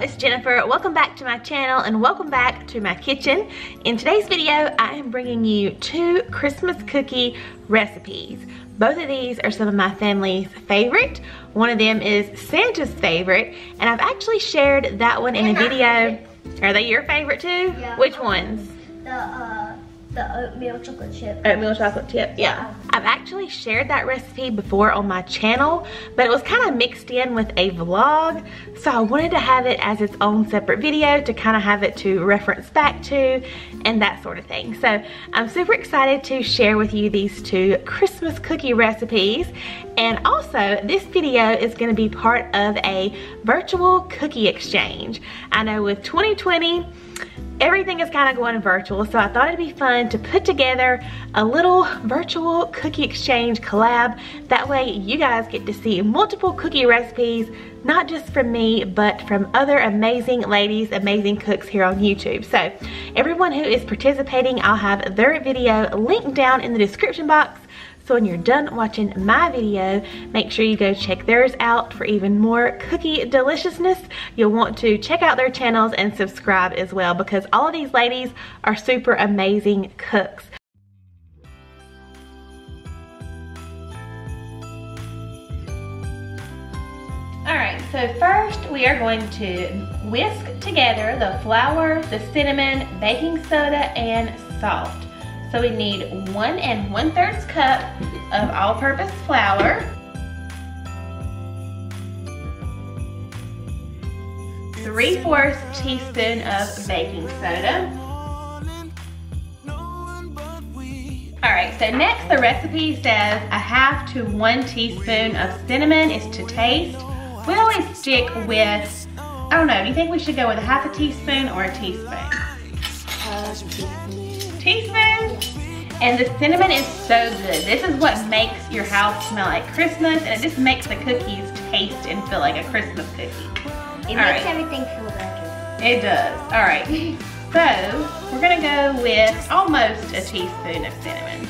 it's Jennifer. Welcome back to my channel and welcome back to my kitchen. In today's video, I am bringing you 2 Christmas cookie recipes. Both of these are some of my family's favorite. One of them is Santa's favorite, and I've actually shared that one in a video. Are they your favorite too? Yeah. Which ones? The oatmeal chocolate chip. Oatmeal chocolate chip, yeah. I've actually shared that recipe before on my channel, but it was kind of mixed in with a vlog, so I wanted to have it as its own separate video to kind of have it to reference back to and that sort of thing. So I'm super excited to share with you these 2 Christmas cookie recipes, and also this video is going to be part of a virtual cookie exchange. I know with 2020, everything is kind of going virtual, so I thought it'd be fun to put together a little virtual cookie exchange collab. That way you guys get to see multiple cookie recipes, not just from me, but from other amazing ladies, amazing cooks here on YouTube. So everyone who is participating, I'll have their video linked down in the description box. So when you're done watching my video, make sure you go check theirs out for even more cookie deliciousness. You'll want to check out their channels and subscribe as well, because all of these ladies are super amazing cooks. Alright, so first we are going to whisk together the flour, the cinnamon, baking soda, and salt. So we need 1 1/3 cup of all-purpose flour, 3/4 teaspoon of baking soda. Alright, so next the recipe says 1/2 to 1 teaspoon of cinnamon is to taste. We always stick with, I don't know, do you think we should go with 1/2 teaspoon or a teaspoon? Teaspoon. And the cinnamon is so good. This is what makes your house smell like Christmas, and it just makes the cookies taste and feel like a Christmas cookie. It makes everything feel like it does. All right. So we're gonna go with almost a teaspoon of cinnamon.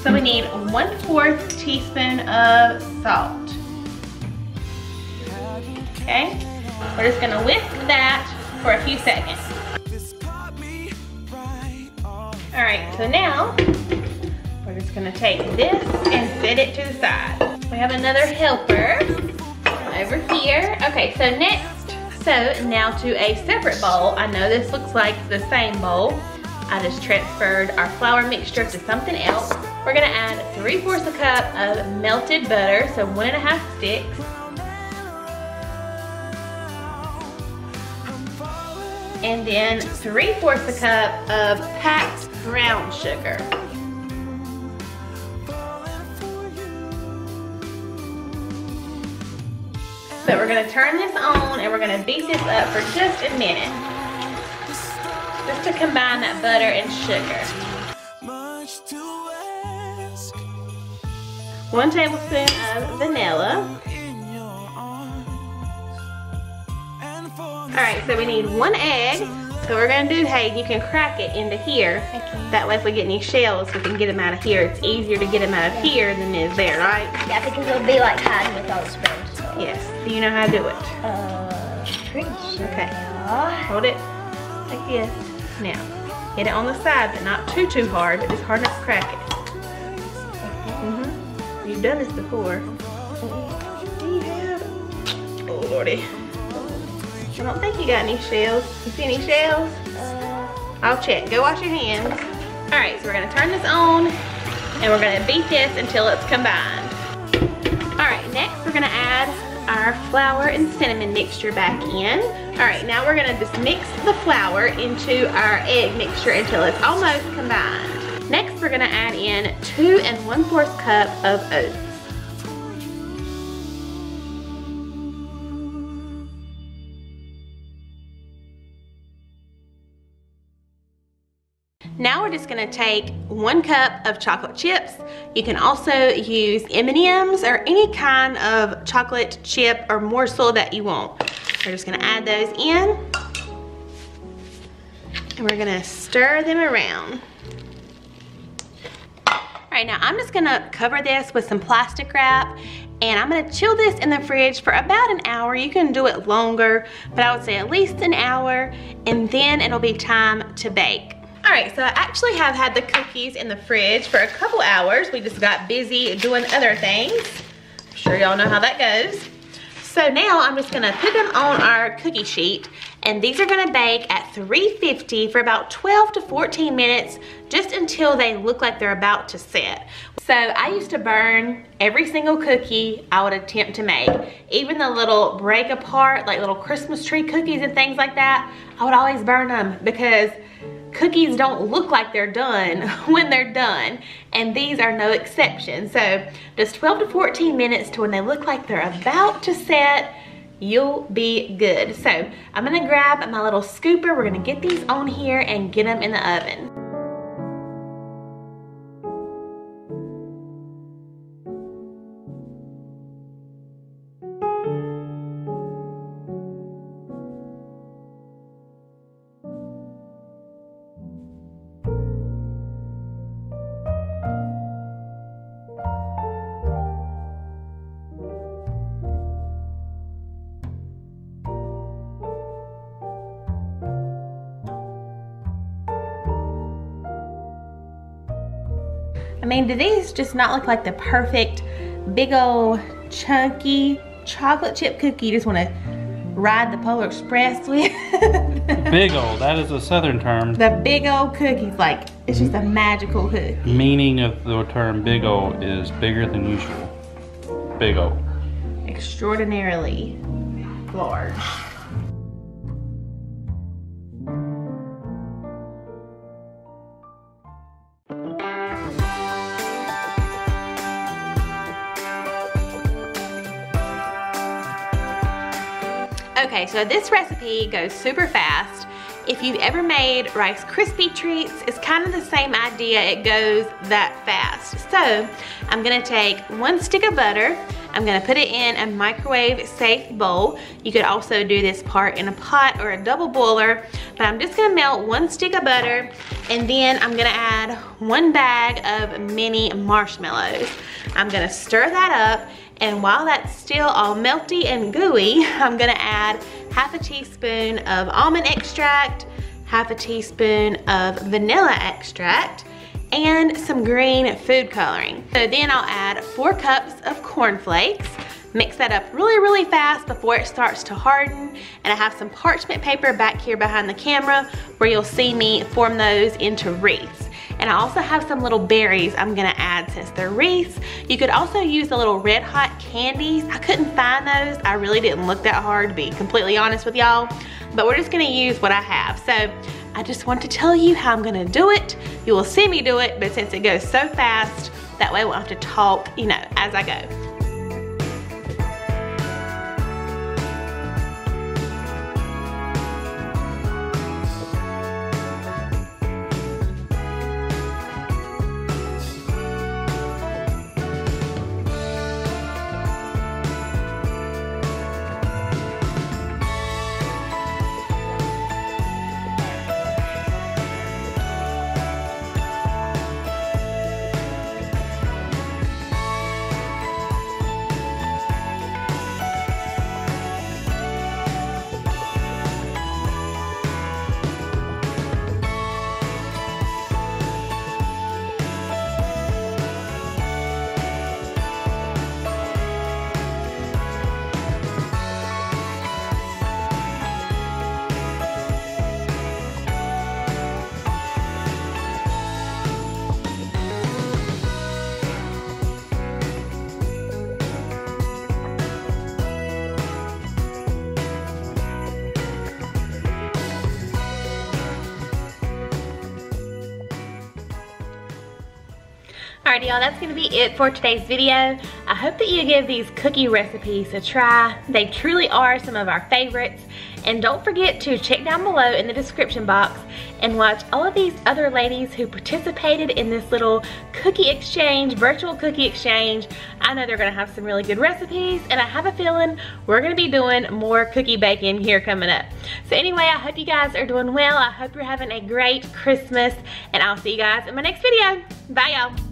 So we need 1/4 teaspoon of salt. Okay. We're just gonna whisk that for a few seconds. All right, so now we're just gonna take this and set it to the side. We have another helper over here. Okay, so now to a separate bowl. I know this looks like the same bowl. I just transferred our flour mixture to something else. We're gonna add 3/4 cup of melted butter, so 1 1/2 sticks. And then 3/4 cup of packed brown sugar. So we're gonna turn this on and we're gonna beat this up for just a minute. Just to combine that butter and sugar. 1 tablespoon of vanilla. Alright, so we need 1 egg. So we're gonna do, hey, you can crack it into here. Okay. That way if we get any shells, we can get them out of here. It's easier to get them out of here than it is there, right? Yeah, because it'll be like hiding with all the spoons. So. Yes. Do you know how to do it? Pretty sure. Okay. Hold it like this. Now, hit it on the side, but not too hard, but just hard enough to crack it. You've done this before. Do you have? Oh, Lordy. I don't think you got any shells. You see any shells? I'll check. Go wash your hands. Alright, so we're going to turn this on and we're going to beat this until it's combined. Alright, next we're going to add our flour and cinnamon mixture back in. Alright, now we're going to just mix the flour into our egg mixture until it's almost combined. Next we're going to add in 2 1/4 cup of oats. Now we're just gonna take 1 cup of chocolate chips. You can also use M&ms or any kind of chocolate chip or morsel that you want. We're just gonna add those in. And we're gonna stir them around. All right, now I'm just gonna cover this with some plastic wrap And I'm gonna chill this in the fridge for about an hour. You can do it longer, but I would say at least an hour, and then it'll be time to bake. All right, so I actually have had the cookies in the fridge for a couple hours. We just got busy doing other things. I'm sure y'all know how that goes. So now I'm just gonna put them on our cookie sheet, and these are gonna bake at 350 for about 12 to 14 minutes, just until they look like they're about to set. So I used to burn every single cookie I would attempt to make. Even the little break apart, like little Christmas tree cookies and things like that, I would always burn them because cookies don't look like they're done when they're done, and these are no exception. So just 12 to 14 minutes to when they look like they're about to set, you'll be good. So I'm gonna grab my little scooper. We're gonna get these on here and get them in the oven. I mean, do these just not look like the perfect big old chunky chocolate chip cookie you just want to ride the Polar Express with? Big old, that is a southern term. The big old cookies, like, it's just a magical cookie. Meaning of the term big old is bigger than usual. Big old. Extraordinarily large. Okay, so this recipe goes super fast. If you've ever made Rice Krispie treats, it's kind of the same idea. It goes that fast. So I'm gonna take 1 stick of butter. I'm gonna put it in a microwave safe bowl. You could also do this part in a pot or a double boiler, but I'm just gonna melt 1 stick of butter, and then I'm gonna add 1 bag of mini marshmallows. I'm gonna stir that up, and while that's still all melty and gooey, I'm gonna add 1/2 teaspoon of almond extract, 1/2 teaspoon of vanilla extract, and some green food coloring. So then I'll add 4 cups of corn flakes. Mix that up really, really fast before it starts to harden. And I have some parchment paper back here behind the camera where you'll see me form those into wreaths. And I also have some little berries I'm gonna add since they're wreaths. You could also use the little red hot candies. I couldn't find those. I really didn't look that hard, to be completely honest with y'all. But we're just gonna use what I have. So I just want to tell you how I'm gonna do it. You will see me do it, but since it goes so fast, that way I won't have to talk, you know, as I go. Alrighty y'all, that's gonna be it for today's video. I hope that you give these cookie recipes a try. They truly are some of our favorites. And don't forget to check down below in the description box and watch all of these other ladies who participated in this little cookie exchange, virtual cookie exchange. I know they're gonna have some really good recipes, and I have a feeling we're gonna be doing more cookie baking here coming up. So anyway, I hope you guys are doing well. I hope you're having a great Christmas, and I'll see you guys in my next video. Bye y'all.